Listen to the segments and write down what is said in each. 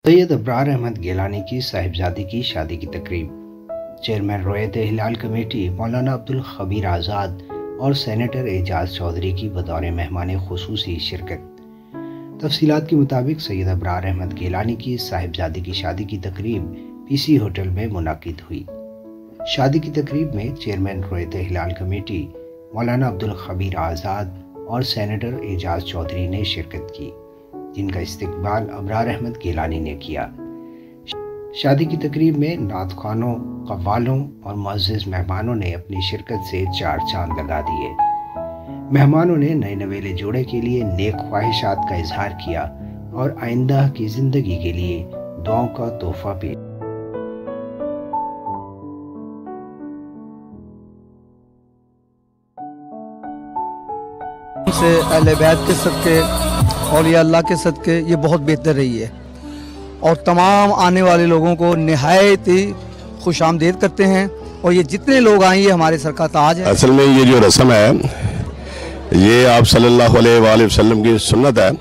सैयद अबरार अहमद गिलानी की साहिबजादी की शादी की तकरीब। चेयरमैन रोयत हिलाल कमेटी मौलाना अब्दुल खबीर आज़ाद और सेनेटर एजाज चौधरी की बतौर मेहमान खुसूसी शिरकत। तफसीलात के मुताबिक सैयद अबरार अहमद गिलानी की साहिबजादी की शादी की तकरीब पीसी होटल में मुनाकिद हुई। शादी की तकरीब में चेयरमैन रोयत हिलाल कमेटी मौलाना अब्दुल खबीर आज़ाद और सेनेटर एजाज चौधरी ने शिरकत की, जिनका इस्तकबाल अबरार अहमद गिलानी ने किया। शादी की तकरीब में नात ख्वानों, कव्वालों और मुअज़्ज़िज़ मेहमानों ने अपनी शिरकत से चार चांद लगा दिए। मेहमानों ने नए नवेले जोड़े के लिए नेक ख्वाहिशात का इजहार किया और आइंदा की जिंदगी के लिए दुआओं का तोहफा पेश। से अहले बैत के सदके और या अल्लाह के सदके ये बहुत बेहतर रही है और तमाम आने वाले लोगों को निहायत ही खुश आमदीद करते हैं। और ये जितने लोग आए ये हमारे सर का ताज है। असल में ये जो रस्म है ये आप सल्लल्लाहु अलैहि वसल्लम की सुन्नत है,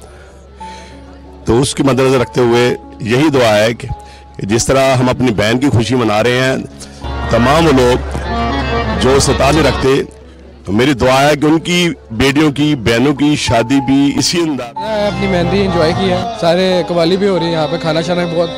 तो उसकी मद्देनजर रखते हुए यही दुआ है कि जिस तरह हम अपनी बहन की खुशी मना रहे हैं, तमाम लोग जो सताजे रखते, तो मेरी दुआ है कि उनकी बेटियों की बहनों की शादी भी इसी अंदाज। अपनी मेहंदी एंजॉय की है, सारे कवाली भी हो रही है यहाँ पे, खाना शाना बहुत